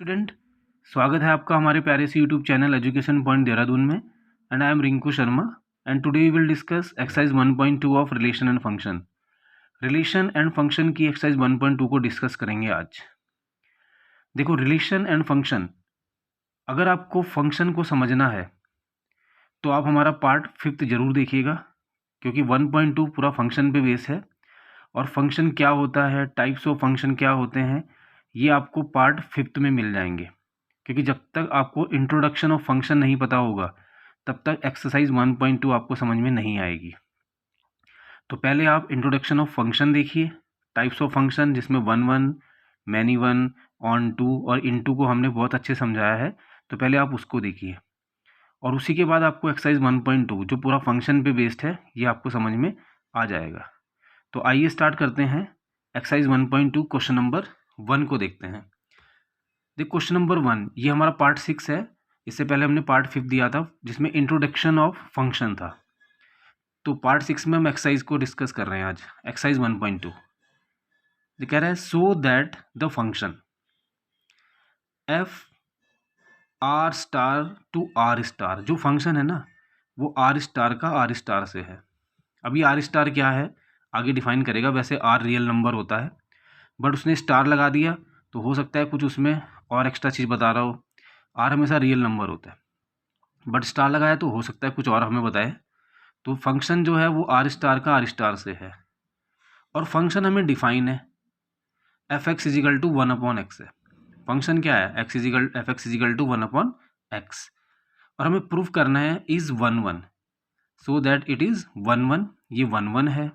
Student, स्वागत है आपका हमारे प्यारे से YouTube channel education point Dehradun में। And I am Rinku Sharma and today we will discuss exercise 1.2 of relation and function. Relation and function की एक्सरसाइज 1.2 को डिस्कस करेंगे आज। देखो, रिलेशन एंड फंक्शन, अगर आपको फंक्शन को समझना है तो आप हमारा पार्ट 5 जरूर देखिएगा, क्योंकि 1.2 पूरा फंक्शन पे बेस है और फंक्शन क्या होता है, टाइप्स ऑफ फंक्शन क्या होते हैं, ये आपको पार्ट 5 में मिल जाएंगे। क्योंकि जब तक आपको इंट्रोडक्शन ऑफ फंक्शन नहीं पता होगा तब तक एक्सरसाइज 1.2 आपको समझ में नहीं आएगी। तो पहले आप इंट्रोडक्शन ऑफ फंक्शन देखिए, टाइप्स ऑफ फंक्शन, जिसमें 1 मैनी वन, ऑन टू और इन टू को हमने बहुत अच्छे समझाया है। तो पहले आप उसको देखिए और उसी के बाद आपको एक्सरसाइज 1.2 जो पूरा फंक्शन पे बेस्ड है ये आपको समझ में आ जाएगा। तो आइए स्टार्ट करते हैं। एक्सरसाइज 1.2 क्वेश्चन नंबर 1 को देखते हैं। देख, क्वेश्चन नंबर 1 ये हमारा पार्ट 6 है। इससे पहले हमने पार्ट 5 दिया था जिसमें इंट्रोडक्शन ऑफ फंक्शन था। तो पार्ट 6 में हम एक्सरसाइज को डिस्कस कर रहे हैं आज। एक्सरसाइज 1.2 ये कह रहा है so that the function f R star to R star, जो फंक्शन है ना वो आर स्टार का आर स्टार से है। अभी आर स्टार क्या है आगे डिफाइन करेगा। वैसे आर रियल नंबर होता है, बट उसने स्टार लगा दिया तो हो सकता है कुछ उसमें और एक्स्ट्रा चीज़ बता रहा हो। आर हमेशा रियल नंबर होता है, बट स्टार लगाया तो हो सकता है कुछ और हमें बताए। तो फंक्शन जो है वो आर स्टार का आर स्टार से है और फंक्शन हमें डिफाइन है f x is equal to 1/x है। फंक्शन क्या है, f x is equal to 1/x, और हमें प्रूफ करना है is 1 so that it is 1 ये 1 है।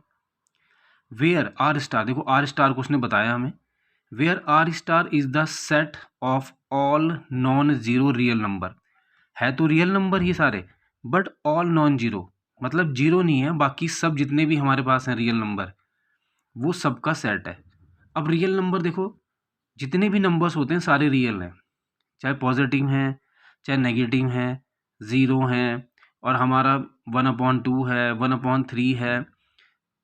वेयर आर स्टार, देखो आर स्टार को उसने बताया हमें, where R star is the set of all non zero real number. है तो रियल नंबर ही सारे, बट ऑल नॉन जीरो, मतलब जीरो नहीं है, बाकी सब जितने भी हमारे पास हैं रियल नंबर वो सबका सेट है। अब रियल नंबर देखो, जितने भी नंबर्स होते हैं सारे रियल हैं, चाहे पॉजिटिव हैं चाहे नेगेटिव हैं, ज़ीरो हैं और हमारा 1/2 है, 1/3 है,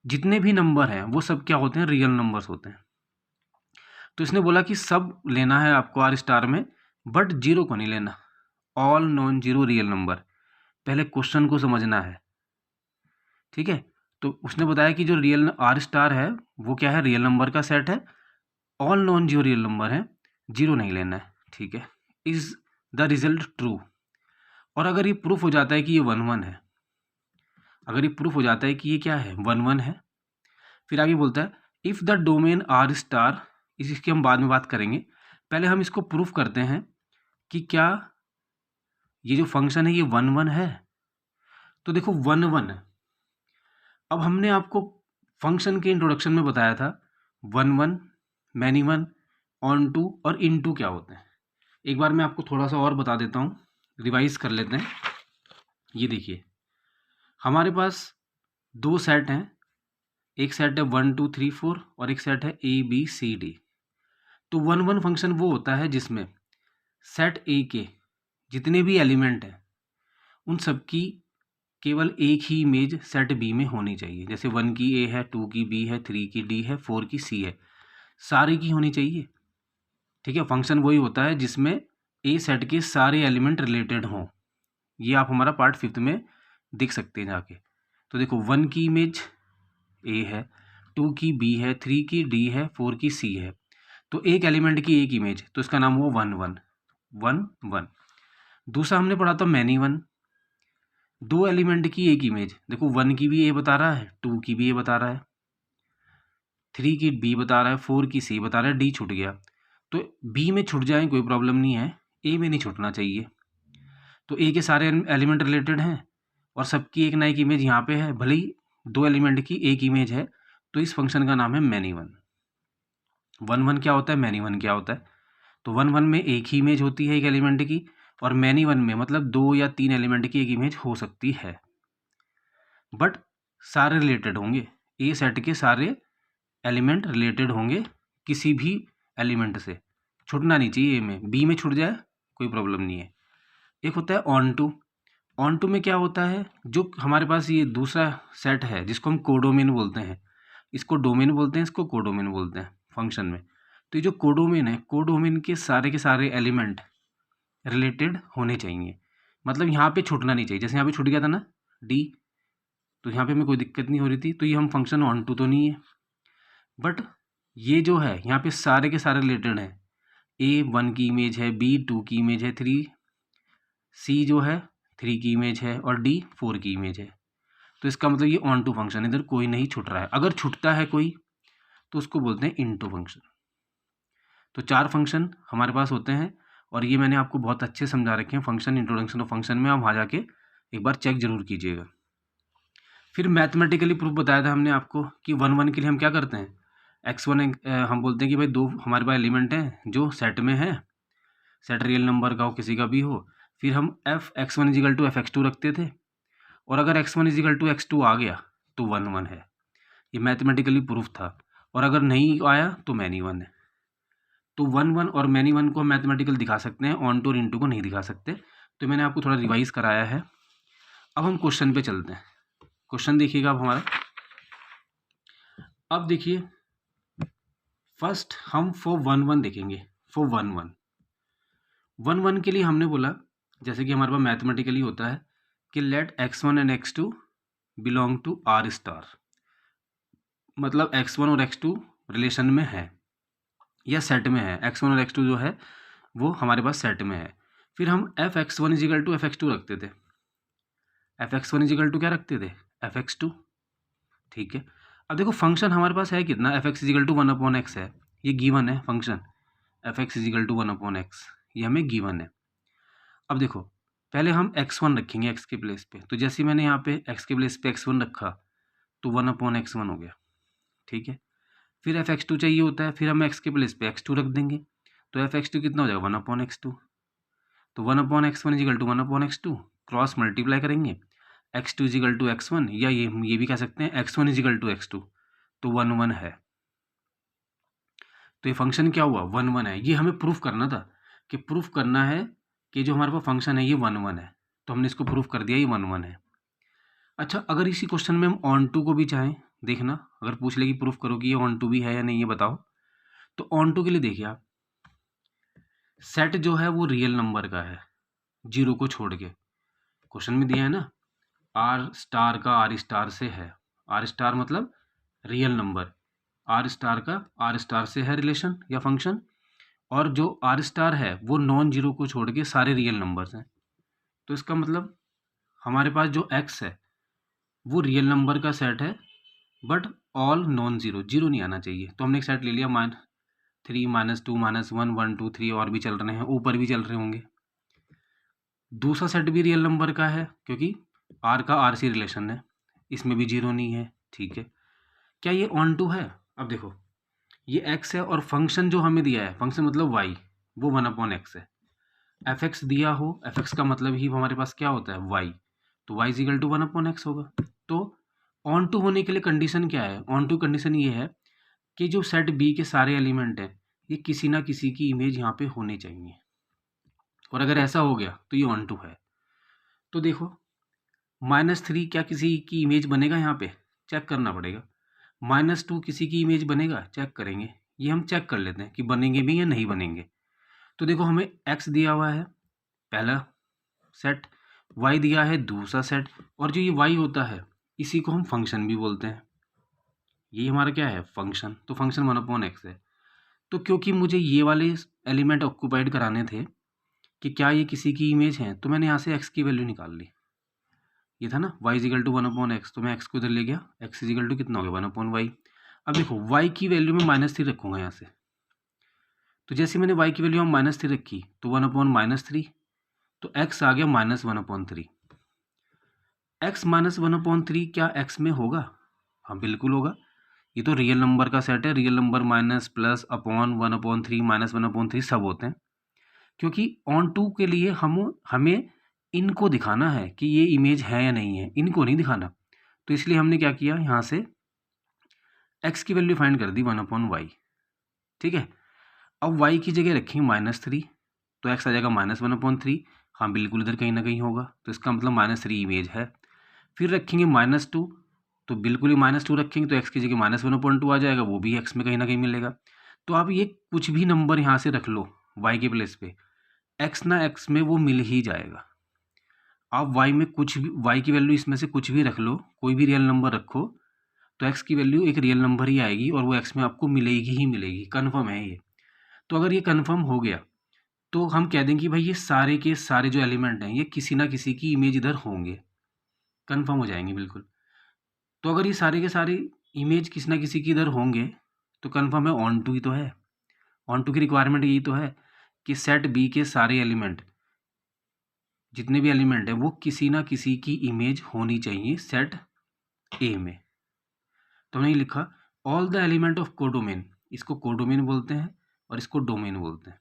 जितने भी नंबर हैं वो सब क्या होते हैं, रियल नंबर्स होते हैं। तो इसने बोला कि सब लेना है आपको आर स्टार में, बट जीरो को नहीं लेना, all non zero real number. पहले क्वेश्चन को समझना है, ठीक है। तो उसने बताया कि जो रियल आर स्टार है वो क्या है, रियल नंबर का सेट है, all non zero real number है, जीरो नहीं लेना है, ठीक है। इज द रिजल्ट ट्रू, और अगर ये प्रूफ हो जाता है कि ये 1 है, अगर ये प्रूफ हो जाता है कि ये क्या है 1 है, फिर आगे बोलता है if the domain are star, इसकी हम बाद में बात करेंगे, पहले हम इसको प्रूफ करते हैं कि क्या ये जो फंक्शन है ये 1 है। तो देखो 1 अब हमने आपको फंक्शन के इंट्रोडक्शन में बताया था 1 मैनी वन, ऑन टू और इन टू क्या होते हैं। एक बार मैं आपको थोड़ा सा और बता देता हूँ, रिवाइज कर लेते हैं। ये देखिए, हमारे पास दो सेट हैं, एक सेट है 1 2 3 4 और एक सेट है ABCD। तो 1 फंक्शन वो होता है जिसमें सेट ए के जितने भी एलिमेंट हैं उन सब की केवल एक ही इमेज सेट बी में होनी चाहिए। जैसे 1 की ए है, 2 की बी है, 3 की डी है, 4 की सी है, सारे की होनी चाहिए, ठीक है। फंक्शन वही होता है जिसमें ए सेट के सारे एलिमेंट रिलेटेड हों। ये आप हमारा पार्ट 5 में देख सकते हैं जाके। तो देखो 1 की इमेज ए है, 2 की बी है, 3 की डी है, 4 की सी है, तो एक एलिमेंट की एक इमेज, तो इसका नाम हुआ 1 1 दूसरा हमने पढ़ा था मैनी वन, दो एलिमेंट की एक इमेज, देखो 1 की भी ए बता रहा है, 2 की भी ए बता रहा है, 3 की बी बता रहा है, 4 की सी बता रहा है, डी छूट गया। तो बी में छूट जाए कोई प्रॉब्लम नहीं है, ए में नहीं छूटना चाहिए। तो ए के सारे एलिमेंट रिलेटेड हैं और सबकी एक ना एक इमेज यहाँ पे है, भले ही दो एलिमेंट की एक इमेज है, तो इस फंक्शन का नाम है मैनी वन। 1 क्या होता है, मैनी वन क्या होता है। तो 1 में एक ही इमेज होती है एक एलिमेंट की, और मैनी वन में मतलब 2 या 3 एलिमेंट की एक इमेज हो सकती है, बट सारे रिलेटेड होंगे, ए सेट के सारे एलिमेंट रिलेटेड होंगे किसी भी एलिमेंट से, छूटना नहीं चाहिए ए में, बी में छूट जाए कोई प्रॉब्लम नहीं है। एक होता है ऑन टू, ऑन टू में क्या होता है, जो हमारे पास ये दूसरा सेट है जिसको हम कोडोमेन बोलते हैं, इसको डोमेन बोलते हैं, इसको कोडोमेन बोलते हैं फंक्शन में। तो ये जो कोडोमेन है, कोडोमेन के सारे एलिमेंट रिलेटेड होने चाहिए, मतलब यहाँ पे छूटना नहीं चाहिए। जैसे यहाँ पे छूट गया था ना डी, तो यहाँ पे हमें कोई दिक्कत नहीं हो रही थी, तो ये हम फंक्शन 1 2 तो नहीं है, बट ये जो है यहाँ पे सारे के सारे रिलेटेड हैं। ए 1 की इमेज है, बी 2 की इमेज है, 3 सी जो है 3 की इमेज है और डी 4 की इमेज है। तो इसका मतलब ये ऑन टू फंक्शन, इधर कोई नहीं छूट रहा है। अगर छूटता है कोई तो उसको बोलते हैं इनटू फंक्शन। तो 4 फंक्शन हमारे पास होते हैं और ये मैंने आपको बहुत अच्छे समझा रखे हैं फंक्शन, इंट्रोडक्शन ऑफ फंक्शन में। आप वहाँ जाके एक बार चेक जरूर कीजिएगा। फिर मैथमेटिकली प्रूफ बताया था हमने आपको कि 1 1 के लिए हम क्या करते हैं, x1 हम बोलते हैं कि भाई 2 हमारे पास एलिमेंट हैं जो सेट में है, सेट रियल नंबर का हो किसी का भी हो। फिर हम F x1 is equal to fx2 रखते थे, और अगर x1 इजिकल टू x2 आ गया तो 1 1 है। ये मैथमेटिकली प्रूफ था, और अगर नहीं आया तो मैनी 1 है। तो 1 1 और मैनी 1 को हम मैथमेटिकल दिखा सकते हैं, ऑन टू और इनटू को नहीं दिखा सकते। तो मैंने आपको थोड़ा रिवाइज कराया है। अब हम क्वेश्चन पे चलते हैं। क्वेश्चन देखिएगा अब हमारा। अब देखिए फर्स्ट हम फॉर 1 1 देखेंगे। फॉर 1 1 1 के लिए हमने बोला, जैसे कि हमारे पास मैथमेटिकली होता है कि let x1 and x2 belong to R star, मतलब x1 और x2 रिलेशन में है या सेट में है। x1 और x2 जो है वो हमारे पास सेट में है। फिर हम fx1 इजिकल टू fx2 रखते थे। fx1 इजिकल टू क्या रखते थे, fx2। ठीक है, अब देखो फंक्शन हमारे पास है कितना, fx इजिकल टू 1/x है, ये गिवन है function fx is equal to 1/x, ये हमें गिवन है। अब देखो पहले हम x1 रखेंगे x के प्लेस पे, तो जैसे मैंने यहाँ पे x के प्लेस पे x1 रखा तो 1/x1 हो गया। ठीक है, फिर fx2 चाहिए होता है, फिर हम x के प्लेस पे x2 रख देंगे, तो fx2 कितना हो जाएगा 1/x2। तो 1/x1 is equal to 1/x2, cross multiply करेंगे, x2 इजिकल टू x1, या ये भी कह सकते हैं x1 इजिकल टू x2, तो 1 1 है। तो ये फंक्शन क्या हुआ 1 1 है। ये हमें प्रूफ करना था, कि प्रूफ करना है कि जो हमारे पास फंक्शन है ये 1 1 है, तो हमने इसको प्रूफ कर दिया ये 1 1 है। अच्छा, अगर इसी क्वेश्चन में हम ऑन टू को भी चाहें, देखना अगर पूछ ले कि प्रूफ करो कि ये ऑन टू भी है या नहीं ये बताओ, तो ऑन टू के लिए देखिए आप, सेट जो है वो रियल नंबर का है 0 को छोड़ के। क्वेश्चन में दिया है ना आर स्टार का आर स्टार से है, आर स्टार मतलब रियल नंबर, आर स्टार का आर स्टार से है रिलेशन या फंक्शन, और जो आर स्टार है वो नॉन जीरो को छोड़ के सारे रियल नंबर्स हैं। तो इसका मतलब हमारे पास जो एक्स है वो रियल नंबर का सेट है, but all non zero, zero नहीं आना चाहिए। तो हमने एक सेट ले लिया -3 -2 -1 1 2 3, और भी चल रहे हैं, ऊपर भी चल रहे होंगे। दूसरा सेट भी रियल नंबर का है क्योंकि आर का आर सी रिलेशन है, इसमें भी जीरो नहीं है। ठीक है, क्या ये ऑन टू है? अब देखो ये एक्स है और फंक्शन जो हमें दिया है, फंक्शन मतलब वाई, वो 1/x है। एफ एक्स दिया हो, एफ एक्स का मतलब ही हमारे पास क्या होता है वाई, तो वाई इजिकल टू 1/x होगा। तो ऑन टू होने के लिए कंडीशन क्या है, ऑन टू कंडीशन ये है कि जो सेट बी के सारे एलिमेंट हैं ये किसी ना किसी की इमेज यहाँ पे होनी चाहिए, और अगर ऐसा हो गया तो ये ऑन टू है। तो देखो -3 क्या किसी की इमेज बनेगा, यहाँ पे चेक करना पड़ेगा। -2 किसी की इमेज बनेगा, चेक करेंगे, ये हम चेक कर लेते हैं कि बनेंगे भी या नहीं बनेंगे। तो देखो हमें x दिया हुआ है पहला सेट, y दिया है दूसरा सेट, और जो ये y होता है इसी को हम फंक्शन भी बोलते हैं। ये हमारा क्या है फंक्शन, तो फंक्शन 1/x है। तो क्योंकि मुझे ये वाले एलिमेंट ऑक्यूपाइड कराने थे कि क्या ये किसी की इमेज है, तो मैंने यहाँ से x की वैल्यू निकाल ली। ये था ना y इजिकल टू 1/x, तो मैं x को इधर ले गया, x इजिकल टू कितना हो गया 1/y। अब देखो y की वैल्यू में -3 रखूँगा यहाँ से, तो जैसे मैंने y की वैल्यू में -3 रखी तो 1/-3, तो x आ गया -1/3। x -1/3 क्या x में होगा? हाँ बिल्कुल होगा, ये तो रियल नंबर का सेट है, real number minus plus upon 1/3 -1/3 सब होते हैं। क्योंकि ऑन टू के लिए हमें इनको दिखाना है कि ये इमेज है या नहीं है, इनको नहीं दिखाना। तो इसलिए हमने क्या किया, यहाँ से x की वैल्यू फाइंड कर दी 1/y। ठीक है, अब y की जगह रखेंगे -3, तो x आ जाएगा -1/3। हाँ बिल्कुल इधर कहीं ना कहीं होगा, तो इसका मतलब -3 इमेज है। फिर रखेंगे -2, तो बिल्कुल ही -2 रखेंगे तो x की जगह -1/2 आ जाएगा, वो भी x में कहीं ना कहीं मिलेगा। तो आप ये कुछ भी नंबर यहाँ से रख लो y के प्लेस पे, x ना x में वो मिल ही जाएगा। आप y में कुछ भी, y की वैल्यू इसमें से कुछ भी रख लो, कोई भी रियल नंबर रखो, तो x की वैल्यू एक रियल नंबर ही आएगी और वो x में आपको मिलेगी ही मिलेगी, कन्फर्म है ये। तो अगर ये कन्फर्म हो गया तो हम कह दें कि भाई ये सारे के सारे जो एलिमेंट हैं ये किसी ना किसी की इमेज इधर होंगे, कन्फर्म हो जाएंगे बिल्कुल। तो अगर ये सारे के सारे इमेज किसी ना किसी की इधर होंगे तो कन्फर्म है ऑन टू ही तो है। ऑन टू की रिक्वायरमेंट यही तो है कि सेट बी के सारे एलिमेंट, जितने भी एलिमेंट हैं वो किसी ना किसी की इमेज होनी चाहिए सेट ए में। तो हमने ये लिखा all the element of codomain, इसको कोडोमेन बोलते हैं और इसको डोमेन बोलते हैं।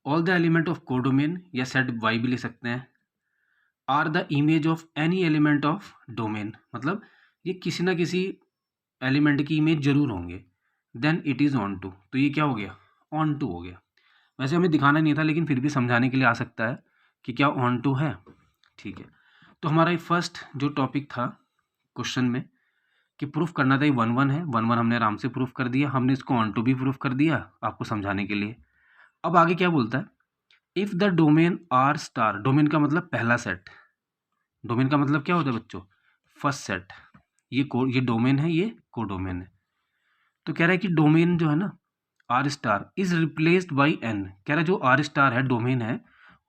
All the element of codomain या सेट वाई भी ले सकते हैं, are the image of any element of domain, मतलब ये किसी ना किसी एलिमेंट की इमेज जरूर होंगे, then it is onto. तो ये क्या हो गया, ऑन टू हो गया। वैसे हमें दिखाना नहीं था लेकिन फिर भी समझाने के लिए आ सकता है कि क्या ऑन टू है, ठीक है। तो हमारा फर्स्ट जो टॉपिक था क्वेश्चन में कि प्रूफ करना था, ये 1-1 है, 1-1 हमने आराम से प्रूफ कर दिया, हमने इसको ऑन टू भी प्रूफ कर दिया आपको समझाने के लिए। अब आगे क्या बोलता है, if the domain are star, domain का मतलब पहला सेट, डोमेन का मतलब क्या होता है बच्चों, फर्स्ट सेट, ये डोमेन है, ये कोडोमेन है। तो कह रहा है कि डोमेन जो है ना R star is replaced by N, कह रहा है जो आर स्टार है डोमेन है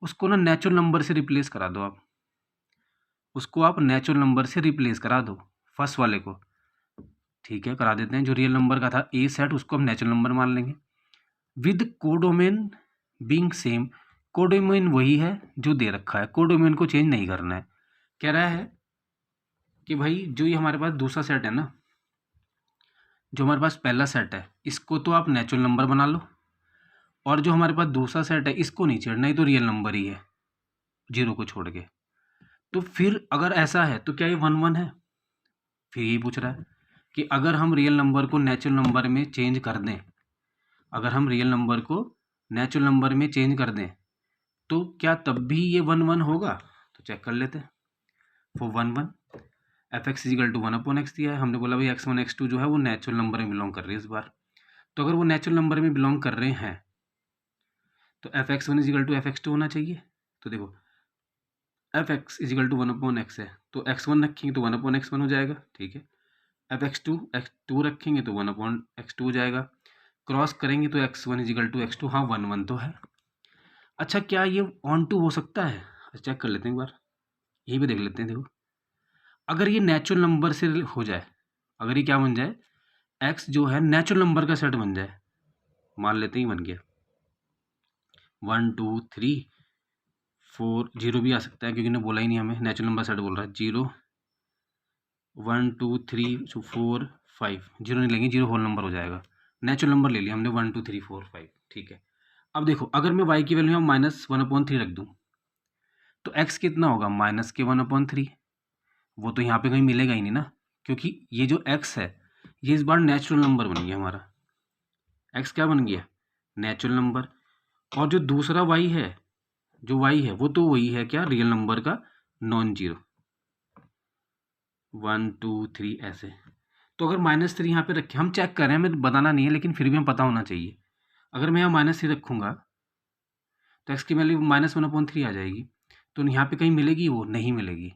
उसको ना नेचुरल नंबर से रिप्लेस करा दो आप, उसको आप नेचुरल नंबर से रिप्लेस करा दो फर्स्ट वाले को, ठीक है करा देते हैं। जो रियल नंबर का था ए सेट उसको हम नेचुरल नंबर मान लेंगे, with codomain being same, codomain वही है जो दे रखा है, कोडोमेन को चेंज नहीं करना है। कह रहा है कि भाई जो ये हमारे पास दूसरा सेट है ना, जो हमारे पास पहला सेट है इसको तो आप नेचुरल नंबर बना लो, और जो हमारे पास दूसरा सेट है इसको नहीं छेड़ना, ही तो रियल नंबर ही है जीरो को छोड़ के। तो फिर अगर ऐसा है तो क्या ये 1-1 है, फिर यही पूछ रहा है कि अगर हम रियल नंबर को नेचुरल नंबर में चेंज कर दें, अगर हम रियल नंबर को नेचुरल नंबर में चेंज कर दें तो क्या तब भी ये 1-1 होगा। तो चेक कर लेते हैं। For 1-1 f x is equal to 1/x दिया है, हमने बोला भाई x1 x2 जो है वो नेचुरल नंबर में बिलोंग कर रही है इस बार। तो अगर वो नेचुरल नंबर में बिलोंग कर रहे हैं तो f x one equal to f x two होना चाहिए। तो देखो F x is equal to 1/x है तो x1 रखेंगे तो 1/x1 हो जाएगा, ठीक है। एफ x2 रखेंगे तो 1/x2 हो जाएगा, क्रॉस करेंगे तो x1 इजिकल टू x2, हाँ 1-1 तो है। अच्छा क्या ये ऑन टू हो सकता है, चेक कर लेते हैं एक बार, यही पे देख लेते हैं। देखो अगर ये नेचुरल नंबर से हो जाए, अगर ये क्या बन जाए, x जो है नेचुरल नंबर का सेट बन जाए, मान लेते हैं बन गया 1 2 3 4, 0 भी आ सकता है क्योंकि ने बोला ही नहीं हमें, नेचुरल नंबर सेट बोल रहा है, 0 1 2 3 4 5, 0 नहीं लेंगे, 0 होल नंबर हो जाएगा, नेचुरल नंबर ले लिया हमने 1 2 3 4 5, ठीक है। अब देखो अगर मैं y की वैल्यू यहाँ -1/3 रख दूँ तो x कितना होगा, -1/3, वो तो यहाँ पे कहीं मिलेगा ही नहीं ना, क्योंकि ये जो x है ये इस बार नेचुरल नंबर बन गया हमारा, x क्या बन गया, नेचुरल नंबर। और जो दूसरा y है, जो y है वो तो वही है क्या, रियल नंबर का नॉन जीरो, 1 2 3 ऐसे। तो अगर -3 यहाँ पे रखें, हम चेक कर रहे हैं, हमें बताना नहीं है लेकिन फिर भी हम पता होना चाहिए। अगर मैं यहाँ -3 रखूँगा तो x की वैल्यू -1/3 आ जाएगी, तो यहाँ पे कहीं मिलेगी, वो नहीं मिलेगी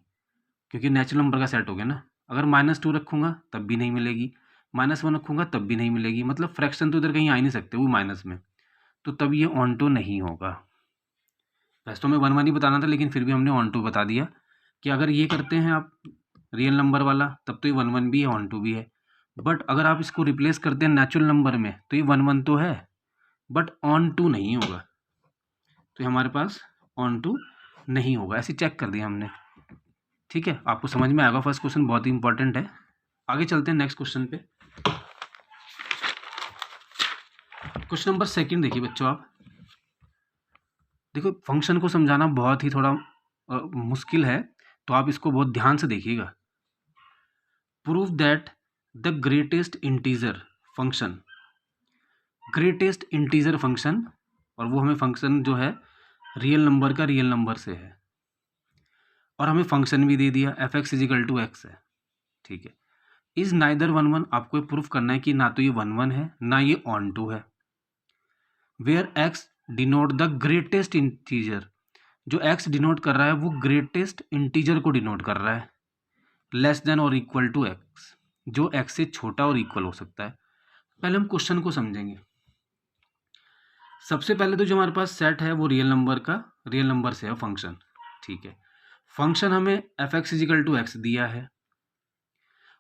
क्योंकि नेचुरल नंबर का सेट हो गया ना। अगर -2 रखूँगा तब भी नहीं मिलेगी, -1 रखूँगा तब भी नहीं मिलेगी, मतलब फ्रैक्शन तो इधर कहीं आ ही नहीं सकते वो माइनस में, तो तब ये ऑन टू नहीं होगा। वैसे तो हमें 1-1 ही बताना था लेकिन फिर भी हमने ऑन टू बता दिया कि अगर ये करते हैं आप रियल नंबर वाला तब तो ये 1-1 भी है, ऑन टू भी है। बट अगर आप इसको रिप्लेस करते हैं नेचुरल नंबर में तो ये 1-1 तो है बट ऑन टू नहीं होगा, तो ये हमारे पास ऑन टू नहीं होगा, ऐसे चेक कर दिया हमने, ठीक है। आपको समझ में आएगा, फर्स्ट क्वेश्चन बहुत ही इंपॉर्टेंट है। आगे चलते हैं नेक्स्ट क्वेश्चन पे। क्वेश्चन नंबर 2 देखिए बच्चों, आप देखो फंक्शन को समझाना बहुत ही थोड़ा मुश्किल है, तो आप इसको बहुत ध्यान से देखिएगा। Prove that the greatest integer function, greatest integer function, और वो हमें फंक्शन जो है रियल नंबर का रियल नंबर से है, और हमें फंक्शन भी दे दिया f x is equal to x है, ठीक है। इज नाइदर 1 1, आपको प्रूफ करना है कि ना तो ये 1 1 है ना ये ऑन टू है। Where x denote the greatest integer, जो एक्स डिनोट कर रहा है वो ग्रेटेस्ट इंटीजर को डिनोट कर रहा है, लेस देन और इक्वल टू एक्स, जो एक्स से छोटा और इक्वल हो सकता है। पहले हम क्वेश्चन को समझेंगे। सबसे पहले तो जो हमारे पास सेट है वो रियल नंबर का, रियल नंबर से है फंक्शन, ठीक है। फंक्शन हमें f x is equal to x दिया है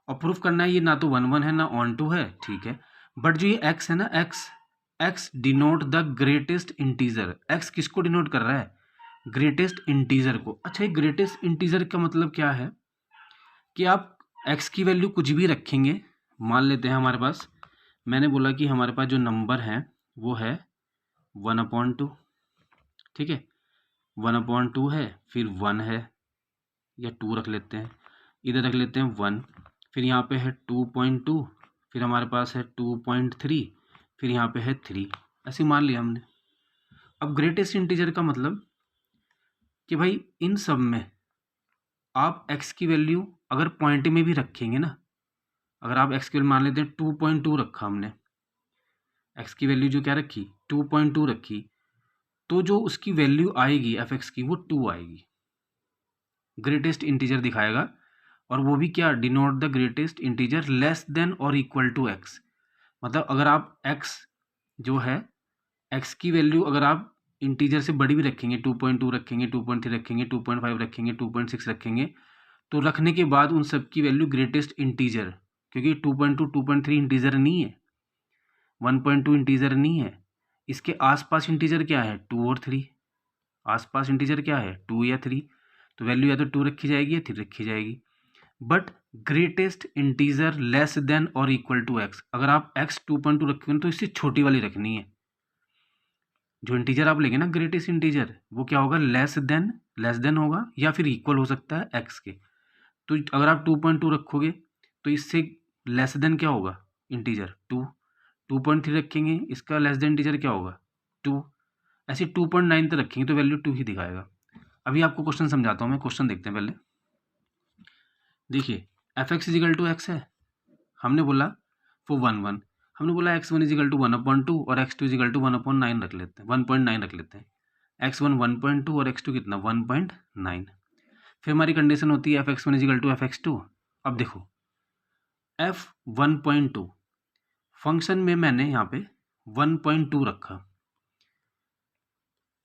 और प्रूफ करना है ये ना तो 1 1 है ना ऑन टू है, ठीक है। बट जो ये एक्स है ना, x denote the greatest integer, x किसको डिनोट कर रहा है, ग्रेटेस्ट इंटीजर को। अच्छा, ये ग्रेटेस्ट इंटीजर का मतलब क्या है कि आप एक्स की वैल्यू कुछ भी रखेंगे, मान लेते हैं हमारे पास, मैंने बोला कि हमारे पास जो नंबर है वो है 1/2, ठीक है, 1/2 है, फिर 1 है या 2 रख लेते हैं, इधर रख लेते हैं 1, फिर यहाँ पे है 2.2, फिर हमारे पास है 2.3, फिर यहाँ पे है 3, ऐसे मान लिया हमने। अब ग्रेटेस्ट इंटीजर का मतलब कि भाई इन सब में आप x की वैल्यू अगर पॉइंट में भी रखेंगे ना, अगर आप x की वैल्यू मान लेते हैं 2.2 रखा हमने, x की वैल्यू जो क्या रखी 2.2 रखी, तो जो उसकी वैल्यू आएगी एफ एक्स की वो 2 आएगी, ग्रेटेस्ट इंटीजर दिखाएगा। और वो भी क्या, denote the greatest integer less than और इक्वल टू एक्स। मतलब अगर आप x जो है, x की वैल्यू अगर आप इंटीजर से बड़ी भी रखेंगे, 2.2 रखेंगे, 2.3 रखेंगे, 2.5 रखेंगे, 2.6 रखेंगे, तो रखने के बाद उन सब की वैल्यू ग्रेटेस्ट इंटीजर, क्योंकि 2.2 2.3 इंटीजर नहीं है, 1.2 इंटीजर नहीं है, इसके आसपास इंटीजर क्या है 2 और 3, आसपास इंटीजर क्या है 2 या 3, तो वैल्यू या तो 2 रखी जाएगी या 3 रखी जाएगी। But greatest integer less than और इक्वल टू एक्स, अगर आप x 2.2 रखेंगे तो इससे छोटी वाली रखनी है। जो इंटीजर आप लेंगे ना ग्रेटेस्ट इंटीजर, वो क्या होगा, लेस देन होगा या फिर इक्वल हो सकता है x के। तो अगर आप 2.2 रखोगे तो इससे लेस देन क्या होगा इंटीजर 2, 2.3 रखेंगे, इसका लेस देन इंटीजर क्या होगा 2, ऐसे 2.9 तक रखेंगे तो वैल्यू 2 ही दिखाएगा। अभी आपको क्वेश्चन समझाता हूँ मैं, क्वेश्चन देखते हैं पहले। देखिए f x is equal to x है, हमने बोला वो 1 1, हमने बोला x1 इजिकल टू 1/2 और x2 इजिकल टू 1/9 रख लेते हैं, 1.9 रख लेते हैं। x1 1.2 और x2 कितना 1.9। फिर हमारी कंडीशन होती है f(x1) इजिकल टू f(x2). अब देखो f(1.2) फंक्शन में मैंने यहाँ पे 1.2 रखा,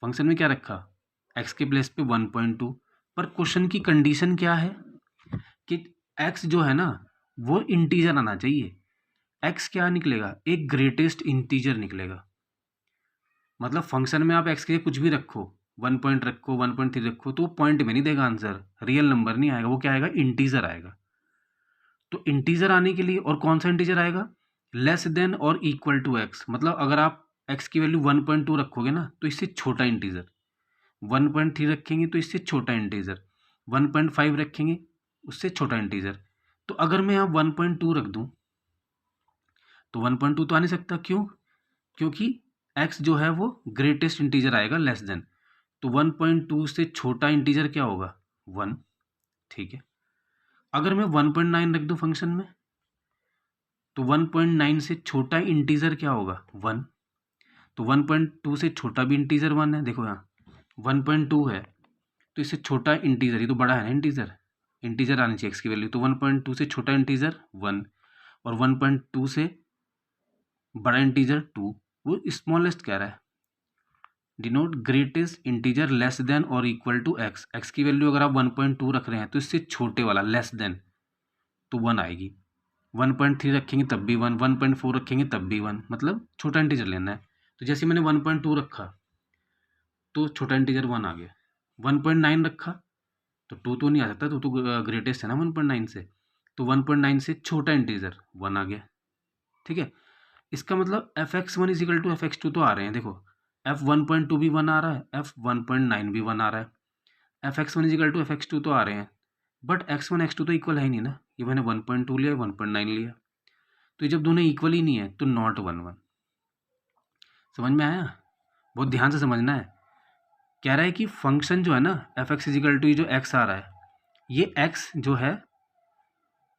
फंक्शन में क्या रखा x के प्लेस पे 1.2, पर क्वेश्चन की कंडीशन क्या है कि x जो है ना वो इंटीजर आना चाहिए। x क्या निकलेगा, एक ग्रेटेस्ट इंटीजर निकलेगा। मतलब फंक्शन में आप x के कुछ भी रखो, 1 पॉइंट रखो, 1.3 रखो, तो पॉइंट में नहीं देगा आंसर, रियल नंबर नहीं आएगा, वो क्या आएगा इंटीजर आएगा। तो इंटीजर आने के लिए और कौन सा इंटीजर आएगा, लेस देन और इक्वल टू एक्स। मतलब अगर आप x की वैल्यू 1.2 रखोगे ना तो इससे छोटा इंटीजर, 1.3 रखेंगे तो इससे छोटा इंटीजर, 1.5 रखेंगे उससे छोटा इंटीजर। तो अगर मैं यहाँ 1.2 रख दूँ तो 1.2 तो आ नहीं सकता, क्यों, क्योंकि x जो है वो ग्रेटेस्ट इंटीजर आएगा लेस देन, तो 1.2 से छोटा इंटीजर क्या होगा 1, ठीक है। अगर मैं 1.9 रख दूं फंक्शन में तो 1.9 से छोटा इंटीजर क्या होगा 1, तो 1.2 से छोटा भी इंटीजर 1 है, देखो यहाँ 1.2 है तो इससे छोटा इंटीजर, ये तो बड़ा है ना इंटीजर, इंटीजर आनी चाहिए x की वैल्यू, तो 1.2 से छोटा इंटीजर 1 और 1.2 से बड़ा इंटीजर 2, वो स्मॉलेस्ट कह रहा है, denote greatest integer less than और इक्वल टू एक्स। एक्स की वैल्यू अगर आप 1.2 रख रहे हैं तो इससे छोटे वाला लेस देन तो 1 आएगी, 1.3 रखेंगे तब भी 1, 1.4 रखेंगे तब भी 1, मतलब छोटा इंटीजर लेना है। तो जैसे मैंने 1.2 रखा तो छोटा इंटीजर 1 आ गया, 1.9 रखा तो 2 तो नहीं आ सकता, तो ग्रेटेस्ट है ना 1.9 से, तो 1.9 से छोटा इंटीजर 1 आ गया, ठीक है। इसका मतलब f(x1) इजिकल टू f(x2) तो आ रहे हैं, देखो f(1.2) भी 1 आ रहा है, f(1.9) भी 1 आ रहा है, f(x1) इजिकल टू f(x2) तो आ रहे हैं, बट x1 x2 तो इक्वल है ही नहीं ना, ये मैंने 1.2 लिया 1.9 लिया, तो ये जब दोनों इक्वल ही नहीं है तो नॉट 1 1। समझ में आया, बहुत ध्यान से समझना है। कह रहा है कि फंक्शन जो है ना एफ एक्स इजिकल टू जो x आ रहा है, ये x जो है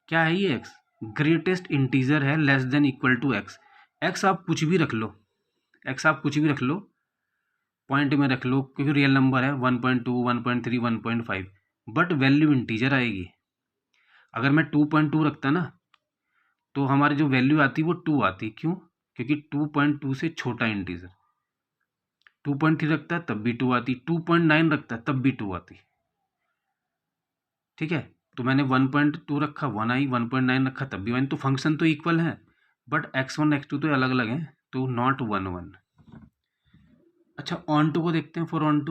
क्या है, ये x ग्रेटेस्ट इंटीजर है less than equal to x. X आप कुछ भी रख लो, एक्स आप कुछ भी रख लो, पॉइंट में रख लो, क्योंकि रियल नंबर है 1.2, 1.3, 1.5, बट वैल्यू इंटीजर आएगी। अगर मैं 2.2 रखता ना तो हमारी जो वैल्यू आती वो 2 आती। क्यों? क्योंकि 2.2 से छोटा इंटीजर। 2.3 रखता है तब भी 2 आती, 2.9 रखता है तब भी 2 आती। ठीक है, तो मैंने 1.2 रखा 1 आई, 1.9 रखा तब भी 1। तो फंक्शन तो इक्वल है बट x1 x2 तो अलग अलग हैं, तो नॉट 1 1। अच्छा, ऑन टू को देखते हैं। फॉर ऑन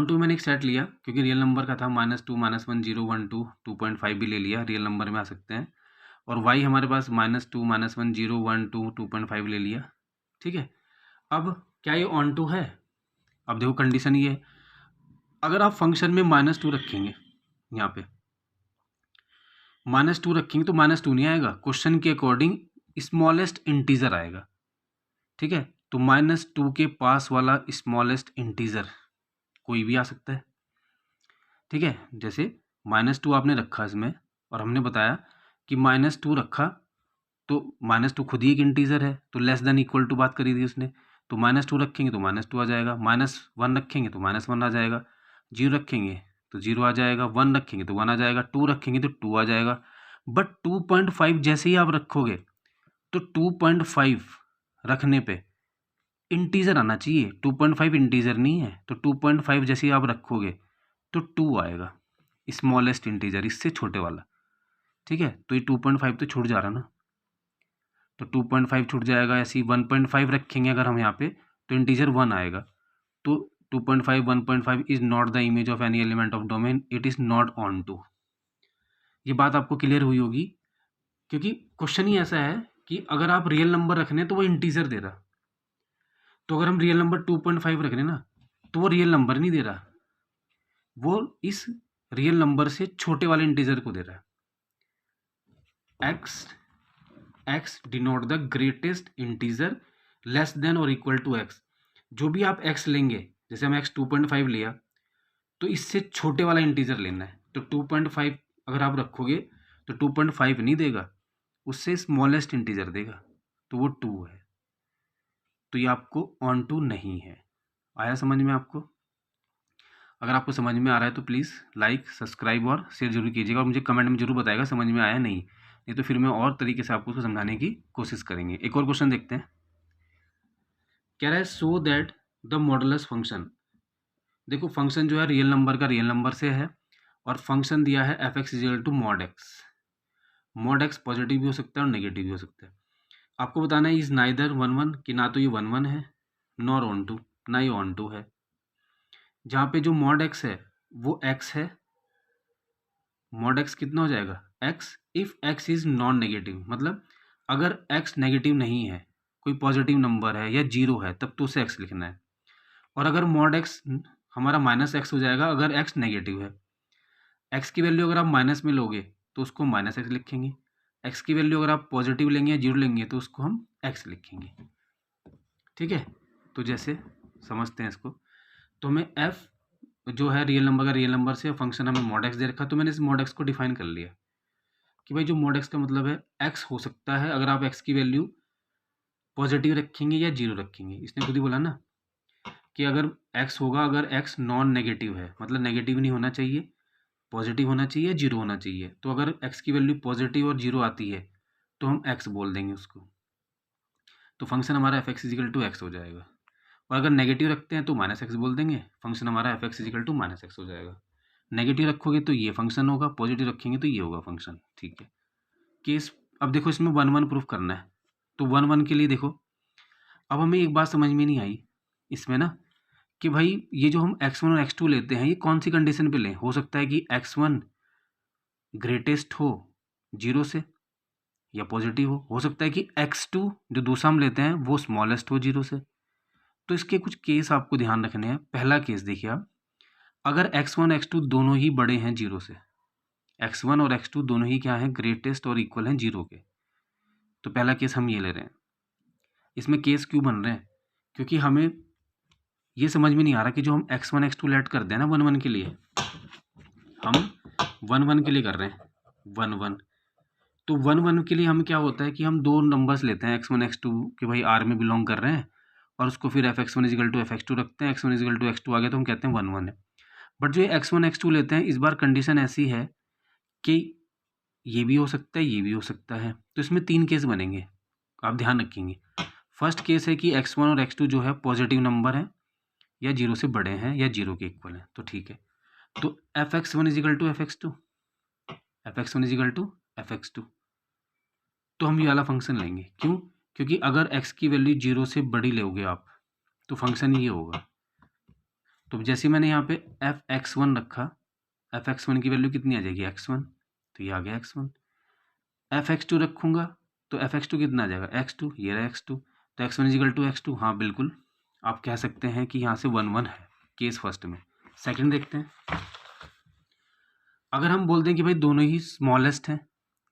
टू मैंने एक सेट लिया क्योंकि रियल नंबर का था, -2, -1, 0, 1, 2, 2.5 भी ले लिया, रियल नंबर में आ सकते हैं। और y हमारे पास -2, -1, 0, 1, 2, 2.5 ले लिया। ठीक है, अब क्या ये ऑन टू है? अब देखो कंडीशन ये है, अगर आप फंक्शन में -2 रखेंगे, यहाँ पे -2 रखेंगे तो -2 नहीं आएगा, क्वेश्चन के अकॉर्डिंग स्मॉलेस्ट इंटीजर आएगा। ठीक है, तो -2 के पास वाला स्मॉलेस्ट इंटीजर कोई भी आ सकता है। ठीक है, जैसे -2 आपने रखा इसमें और हमने बताया कि -2 रखा तो -2 खुद ही एक इंटीजर है, तो लेस देन इक्वल टू बात करी थी उसने, तो -2 रखेंगे तो -2 आ जाएगा, -1 रखेंगे तो -1 आ जाएगा, 0 रखेंगे तो 0 आ जाएगा, 1 रखेंगे तो 1 आ जाएगा, 2 रखेंगे तो 2 आ जाएगा। बट 2.5 जैसे ही आप रखोगे तो 2.5 रखने पे इंटीजर आना चाहिए, 2.5 इंटीजर नहीं है, तो 2.5 जैसे ही आप रखोगे तो 2 आएगा, स्मॉलेस्ट इंटीजर, इससे छोटे वाला। ठीक है, तो ये 2.5 तो छूट जा रहा ना, तो 2.5 छूट जाएगा। ऐसे ही 1.5 रखेंगे अगर हम यहाँ पे तो इंटीजर 1 आएगा, तो 2.5 1.5 is not the image of any element of domain, it is not onto. ये बात आपको क्लियर हुई होगी, क्योंकि क्वेश्चन ही ऐसा है कि अगर आप रियल नंबर रखने तो वो इंटीजर दे रहा, तो अगर हम रियल नंबर 2.5 रख रहे ना तो वो रियल नंबर नहीं दे रहा, वो इस रियल नंबर से छोटे वाले इंटीजर को दे रहा है। X denote the greatest integer less than और इक्वल टू एक्स। जो भी आप एक्स लेंगे, जैसे हम एक्स 2.5 लिया तो इससे छोटे वाला इंटीजर लेना है, तो 2.5 अगर आप रखोगे तो 2.5 नहीं देगा, उससे स्मॉलेस्ट इंटीजर देगा, तो वो 2 है। तो ये आपको ऑन टू नहीं है। आया समझ में आपको? अगर आपको समझ में आ रहा है तो प्लीज़ लाइक, सब्सक्राइब और शेयर जरूर कीजिएगा, और मुझे कमेंट में जरूर बताएगा समझ में आया नहीं तो फिर मैं और तरीके से आपको उसको समझाने की कोशिश करेंगे। एक और क्वेश्चन देखते हैं। कह रहा है so that the modulus function. देखो फंक्शन जो है रियल नंबर का रियल नंबर से है, और फंक्शन दिया है f x is equal to mod x. Mod x positive भी हो सकता है और नेगेटिव भी हो सकता है। आपको बताना है इज नाइदर 1 1, कि ना तो ये 1 1 है नॉर ऑन टू, ना ये ऑन टू है। जहाँ पे जो मॉड एक्स है वो एक्स है, मॉड एक्स कितना हो जाएगा x, if x is non negative, मतलब अगर एक्स नेगेटिव नहीं है, कोई पॉजिटिव नंबर है या 0 है, तब तो उसे एक्स लिखना है। और अगर मॉड एक्स हमारा -x हो जाएगा अगर एक्स नेगेटिव है। एक्स की वैल्यू अगर आप माइनस में लोगे तो उसको -x लिखेंगे, एक्स की वैल्यू अगर आप पॉजिटिव लेंगे या 0 लेंगे तो उसको हम x लिखेंगे। ठीक है, तो जैसे समझते हैं इसको, तो हमें f जो है रियल नंबर का रियल नंबर से, फंक्शन हमें मॉड एक्स दे रखा, तो मैंने इस मॉड एक्स को डिफाइन कर लिया कि भाई जो मॉड एक्स का मतलब है x हो सकता है अगर आप x की वैल्यू पॉजिटिव रखेंगे या 0 रखेंगे। इसने खुद ही बोला ना कि अगर x होगा अगर x नॉन नेगेटिव है, मतलब नेगेटिव नहीं होना चाहिए, पॉजिटिव होना चाहिए, 0 होना चाहिए। तो अगर x की वैल्यू पॉजिटिव और 0 आती है तो हम x बोल देंगे उसको, तो फंक्शन हमारा f x is equal to x हो जाएगा। और अगर नेगेटिव रखते हैं तो -x बोल देंगे, फंक्शन हमारा f x is equal to -x हो जाएगा। नेगेटिव रखोगे तो ये फंक्शन होगा, पॉजिटिव रखेंगे तो ये होगा फंक्शन। ठीक है, केस अब देखो इसमें 1 1 प्रूफ करना है, तो 1 1 के लिए देखो, अब हमें एक बात समझ में नहीं आई इसमें ना, कि भाई ये जो हम x1 और x2 लेते हैं ये कौन सी कंडीशन पे लें। हो सकता है कि x1 ग्रेटेस्ट हो 0 से या पॉजिटिव हो सकता है कि x2 जो दूसरा हम लेते हैं वो स्मॉलेस्ट हो 0 से। तो इसके कुछ केस आपको ध्यान रखने हैं। पहला केस देखिए आप, अगर x1 x2 दोनों ही बड़े हैं 0 से, x1 और x2 दोनों ही क्या हैं ग्रेटेस्ट और इक्वल हैं 0 के, तो पहला केस हम ये ले रहे हैं। इसमें केस क्यों बन रहे हैं? क्योंकि हमें ये समझ में नहीं आ रहा कि जो हम x1 x2 लेट करते हैं ना 1 1 के लिए, हम 1 1 के लिए कर रहे हैं 1 1, तो 1 के लिए हम क्या होता है कि हम दो नंबर्स लेते हैं x1 x2 कि भाई R में बिलोंग कर रहे हैं, और उसको फिर fx1 इजिकल टू fx2 रखते हैं, x1 इजिकल टू x2 आ गया तो हम कहते हैं 1 है। बट जो ये x1 x2 लेते हैं, इस बार कंडीशन ऐसी है कि ये भी हो सकता है, ये भी हो सकता है, तो इसमें 3 केस बनेंगे, आप ध्यान रखेंगे। फर्स्ट केस है कि x1 और x2 जो है पॉजिटिव नंबर है या 0 से बड़े हैं या 0 के इक्वल हैं, तो ठीक है। तो fx1 is equal to fx2, fx1 is equal to fx2, तो हम ये वाला फंक्शन लेंगे। क्यों? क्योंकि अगर x की वैल्यू 0 से बड़ी लोगे आप तो फंक्शन ये होगा। तो जैसे मैंने यहाँ पे fx1 रखा, fx1 की वैल्यू कितनी आ जाएगी x1, तो ये आ गया x1। fx2 रखूँगा तो fx2 कितना आ जाएगा x2, ये रहा x2, तो x1 इजिकल टू x2। हाँ बिल्कुल, आप कह सकते हैं कि यहाँ से 1 है केस फर्स्ट में। सेकंड देखते हैं, अगर हम बोल दें कि भाई दोनों ही स्मॉलेस्ट हैं,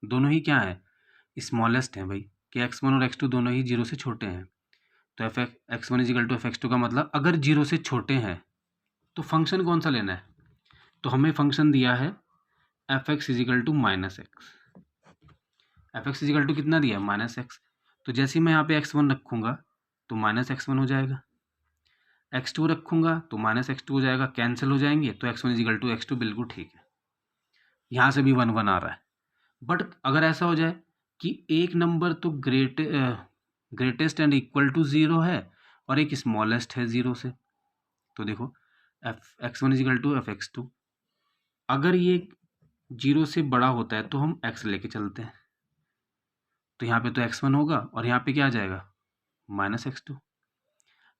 दोनों ही क्या है स्मॉलेस्ट हैं भाई, कि x1 और x2 दोनों ही 0 से छोटे हैं, तो x1 इजिकल टू fx2 का मतलब अगर 0 से छोटे हैं तो फंक्शन कौन सा लेना है, तो हमें फंक्शन दिया है fx is equal to minus x. fx is equal to कितना दिया है माइनस एक्स, तो जैसे ही मैं यहाँ पे x1 रखूँगा तो माइनस x1 हो जाएगा, x2 रखूँगा तो माइनस x2 हो जाएगा, कैंसिल हो जाएंगे, तो x1 इजिकल टू x2 बिल्कुल ठीक है। यहाँ से भी 1 आ रहा है। बट अगर ऐसा हो जाए कि एक नंबर तो ग्रेटेस्ट एंड इक्वल टू 0 है और एक स्मॉलेस्ट है 0 से, तो देखो x1 इजिकल टू fx2, अगर ये 0 से बड़ा होता है तो हम x लेके चलते हैं, तो यहाँ पे तो x1 होगा और यहाँ पे क्या आ जाएगा माइनस x2,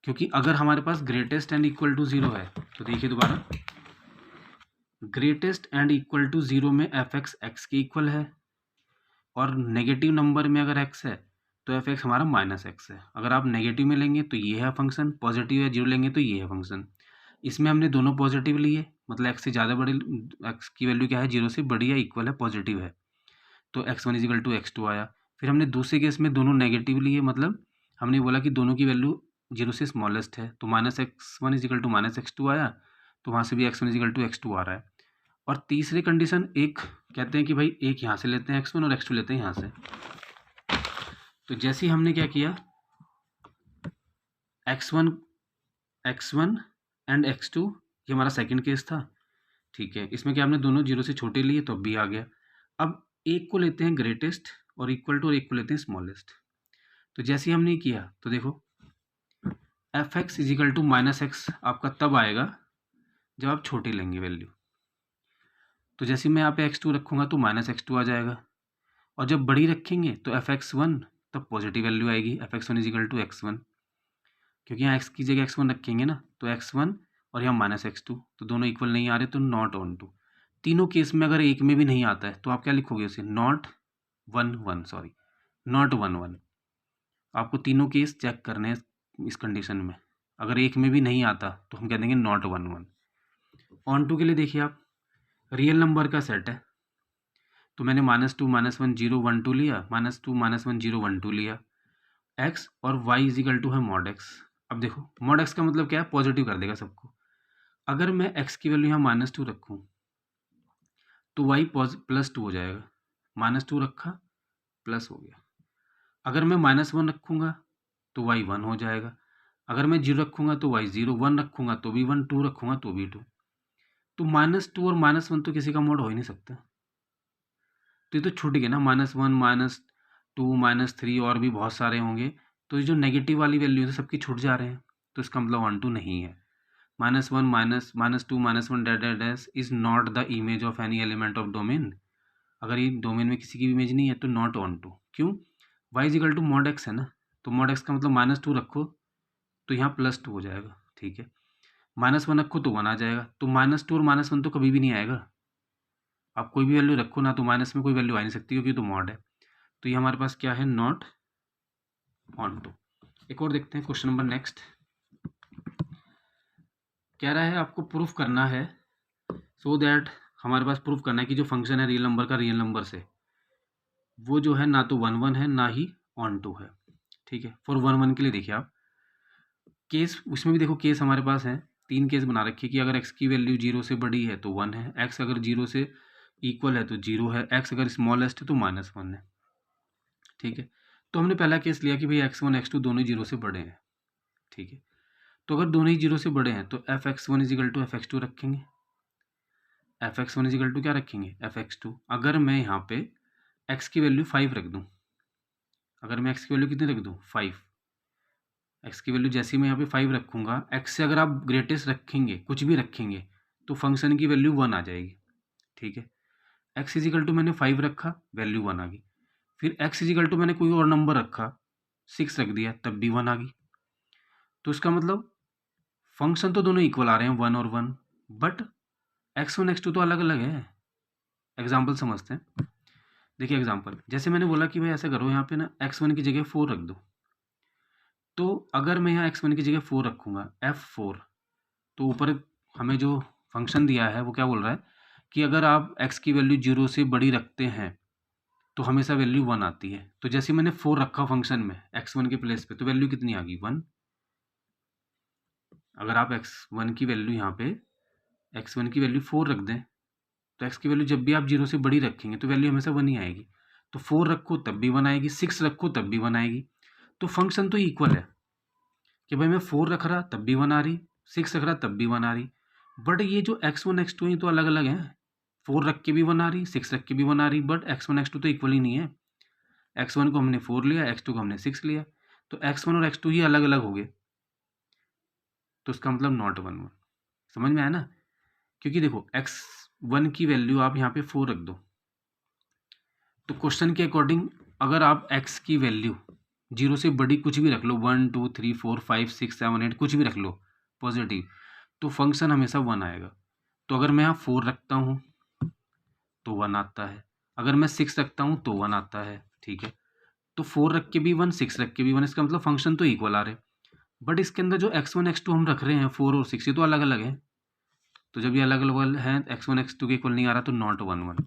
क्योंकि अगर हमारे पास ग्रेटेस्ट एंड इक्वल टू 0 है, तो देखिए दोबारा, ग्रेटेस्ट एंड इक्वल टू 0 में fx x के इक्वल है, और नेगेटिव नंबर में अगर x है तो fx हमारा माइनस x है। अगर आप नेगेटिव में लेंगे तो ये है फंक्शन, पॉजिटिव या 0 लेंगे तो ये है फंक्शन। इसमें हमने दोनों पॉजिटिव लिए, मतलब x से ज़्यादा बड़े, x की वैल्यू क्या है 0 से बड़ी या इक्वल है, पॉजिटिव है, तो x1 इजिकल टू x2 आया। फिर हमने दूसरे केस में दोनों नेगेटिव लिए, मतलब हमने बोला कि दोनों की वैल्यू 0 से स्मॉलेस्ट है, तो minus x1 is equal to minus x2 आया, तो वहाँ से भी x1 इजिकल टू x2 आ रहा है। और तीसरी कंडीशन एक कहते हैं कि भाई एक यहाँ से लेते हैं x1 और x2 लेते हैं यहाँ से, तो जैसे ही हमने क्या किया x1 एंड x2, ये हमारा सेकंड केस था, ठीक है। इसमें क्या हमने दोनों 0 से छोटे लिए तो अब भी आ गया। अब एक को लेते हैं ग्रेटेस्ट और इक्वल टू, और एक को लेते हैं स्मॉलेस्ट, तो जैसे ही हमने किया तो देखो fx is equal to minus x आपका तब आएगा जब आप छोटे लेंगे वैल्यू, तो जैसे मैं यहाँ पे x2 रखूँगा तो माइनस x2 आ जाएगा, और जब बड़ी रखेंगे तो fx1 तब पॉजिटिव वैल्यू आएगी, fx1 इजिकल टू x1, क्योंकि यहाँ x की जगह x1 रखेंगे ना, तो x1 और यहाँ माइनस x2, तो दोनों इक्वल नहीं आ रहे, तो नॉट ऑन टू। तीनों केस में अगर एक में भी नहीं आता है तो आप क्या लिखोगे उसे, नॉट 1 1। आपको तीनों केस चेक करने हैं इस कंडीशन में, अगर एक में भी नहीं आता तो हम कह देंगे नॉट 1 1। ऑन टू के लिए देखिए आप, रियल नंबर का सेट है, तो मैंने -2 -1 0 1 2 लिया, -2 -1 0 1 2 लिया, x और y इजिकल टू है मॉड x। अब देखो मॉड x का मतलब क्या है, पॉजिटिव कर देगा सबको। अगर मैं x की वैल्यू यहाँ -2 रखूँ तो y +2 हो जाएगा, -2 रखा प्लस हो गया। अगर मैं -1 रखूँगा तो y 1 हो जाएगा, अगर मैं 0 रखूँगा तो y 0, 1 रखूँगा तो भी 1, 2 रखूँगा तो भी 2। तो -2 और -1 तो किसी का मॉड हो ही नहीं सकता, तो ये तो छूट गया ना, -1 -2 -3 और भी बहुत सारे होंगे, तो ये जो नेगेटिव वाली वैल्यू है सबकी छूट जा रहे हैं, तो इसका मतलब 1 2 नहीं है। -1 -2 -1 dash dash dash is not the image of any element of domain, अगर ये डोमेन में किसी की भी इमेज नहीं है तो नॉट ऑन टू। क्यों? y is equal to mod x है ना, तो मॉड x का मतलब -2 रखो तो यहाँ +2 हो जाएगा, ठीक है। -1 रखो तो 1 आ जाएगा, तो -2 और -1 तो कभी भी नहीं आएगा, आप कोई भी वैल्यू रखो ना तो माइनस में कोई वैल्यू आ नहीं सकती, क्योंकि तो मॉड है। तो ये हमारे पास क्या है, नॉट ऑन टू। एक और देखते हैं क्वेश्चन नंबर नेक्स्ट, कह रहा है आपको प्रूफ करना है, सो दैट हमारे पास प्रूफ करना है कि जो फंक्शन है रियल नंबर का रियल नंबर से, वो जो है ना तो 1 1 है ना ही ऑन टू है, ठीक है। फॉर 1 1 के लिए देखिए आप केस, उसमें भी देखो केस हमारे पास है, 3 केस बना रखी है कि अगर x की वैल्यू 0 से बड़ी है तो 1 है, x अगर 0 से इक्वल है तो 0 है, x अगर स्मॉलेस्ट है तो -1 है। ठीक है, तो हमने पहला केस लिया कि भाई x1 x2 दोनों ही 0 से बड़े हैं। ठीक है, तो अगर दोनों ही 0 से बड़े हैं तो f(x1) = f(x2) रखेंगे। f(x1) = क्या रखेंगे? f(x2). अगर मैं यहाँ पे x की वैल्यू 5 रख दूँ, अगर मैं x की वैल्यू कितनी रख दूँ? 5। x की वैल्यू जैसे ही मैं यहाँ पे 5 रखूँगा, x से अगर आप ग्रेटेस्ट रखेंगे, कुछ भी रखेंगे, तो फंक्शन की वैल्यू 1 आ जाएगी। ठीक है, x = मैंने 5 रखा, वैल्यू 1 आ गई। फिर x = मैंने कोई और नंबर रखा, 6 रख दिया, तब भी 1 आ गई। तो इसका मतलब फंक्शन तो दोनों इक्वल आ रहे हैं, 1 और 1, बट x1 x2 तो अलग अलग है। एग्जाम्पल समझते हैं। देखिए एग्जाम्पल, जैसे मैंने बोला कि भाई ऐसा करो, यहाँ पे ना x1 की जगह 4 रख दो। तो अगर मैं यहाँ x1 की जगह 4 रखूँगा, f4, तो ऊपर हमें जो फंक्शन दिया है वो क्या बोल रहा है कि अगर आप x की वैल्यू 0 से बड़ी रखते हैं तो हमेशा वैल्यू 1 आती है। तो जैसे मैंने 4 रखा फंक्शन में x1 के प्लेस पे, तो वैल्यू कितनी आ गई? 1। अगर आप x1 की वैल्यू यहाँ पे x1 की वैल्यू 4 रख दें, तो x की वैल्यू जब भी आप 0 से बड़ी रखेंगे तो वैल्यू हमेशा 1 ही आएगी। तो 4 रखो तब भी 1 आएगी, 6 रखो तब भी 1 आएगी। तो फंक्शन तो इक्वल है कि भाई मैं 4 रख रहा तब भी 1 आ रही, 6 रख रहा तब भी 1 आ रही। बट ये जो x1 x2 ये तो अलग अलग हैं। 4 रख के भी 1 आ रही, 6 रख के भी 1 आ रही, बट x1 x2 तो इक्वल ही नहीं है। x1 को हमने 4 लिया, x2 को हमने 6 लिया, तो x1 और x2 ही अलग अलग हो गए। तो इसका मतलब नॉट 1 1। समझ में आया ना? क्योंकि देखो x1 की वैल्यू आप यहाँ पे 4 रख दो, तो क्वेश्चन के अकॉर्डिंग अगर आप x की वैल्यू 0 से बड़ी कुछ भी रख लो, 1 2 3 4 5 6 7 8 कुछ भी रख लो पॉजिटिव, तो फंक्शन हमेशा 1 आएगा। तो अगर मैं यहाँ 4 रखता हूँ तो 1 आता है, अगर मैं 6 रखता हूँ तो 1 आता है। ठीक है, तो 4 रख के भी 1, 6 रख के भी 1, इसका मतलब फंक्शन तो इक्वल आ रहे। बट इसके अंदर जो x1 x2 हम रख रहे हैं 4 और 6, ये तो अलग अलग है। तो जब ये अलग अलग है, x1 x2 के इक्वल नहीं आ रहा, तो नॉट 1 1,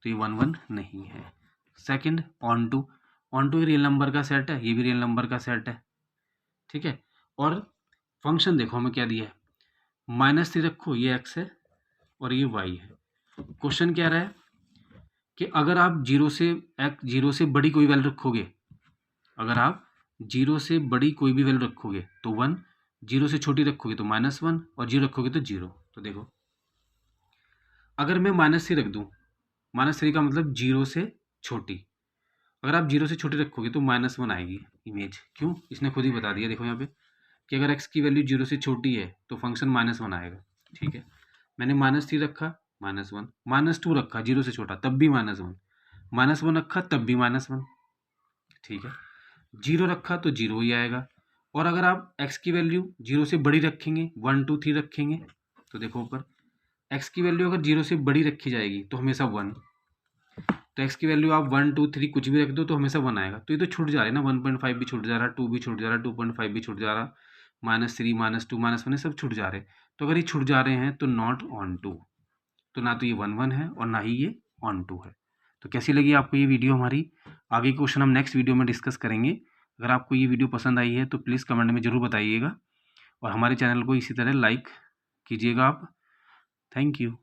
तो ये 1 1 नहीं है। Second, onto real number का सेट है, ये भी रियल नंबर का सेट है। ठीक है, और फंक्शन देखो हमें क्या दिया है, -3 रखो, ये x है और ये y है। क्वेश्चन क्या रहा है कि अगर आप 0 से बड़ी कोई वैल्यू रखोगे, अगर आप 0 से बड़ी कोई भी वैल्यू रखोगे तो 1, 0 से छोटी रखोगे तो -1 और 0 रखोगे तो 0। तो देखो अगर मैं -3 रख दूं, -3 का मतलब 0 से छोटी, अगर आप 0 से छोटी रखोगे तो -1 आएगी इमेज। क्यों? इसने खुद ही बता दिया, देखो यहाँ पे कि अगर x की वैल्यू 0 से छोटी है तो फंक्शन -1 आएगा। ठीक है, मैंने -3 रखा, -1, -2 रखा 0 से छोटा तब भी -1, -1 रखा तब भी -1। ठीक है, 0 रखा तो 0 ही आएगा। और अगर आप x की वैल्यू 0 से बड़ी रखेंगे, 1 2 3 रखेंगे, तो देखो ऊपर x की वैल्यू अगर 0 से बड़ी रखी जाएगी तो हमेशा 1। तो x की वैल्यू आप 1 2 3 कुछ भी रख दो तो हमेशा 1 आएगा। तो ये तो छूट जा रहा है ना, 1.5 भी छूट जा रहा, 2 भी छूट जा रहा, 2.5 भी छूट जा रहा, -3 -2 -1 सब छूट जा रहे। तो अगर ये छूट जा रहे हैं तो नॉट ऑन टू, तो ना तो ये 1 1 है और ना ही ये ऑन टू है। तो कैसी लगी आपको ये वीडियो हमारी? आगे क्वेश्चन हम नेक्स्ट वीडियो में डिस्कस करेंगे। अगर आपको ये वीडियो पसंद आई है तो प्लीज़ कमेंट में ज़रूर बताइएगा और हमारे चैनल को इसी तरह लाइक कीजिएगा आप। Thank you.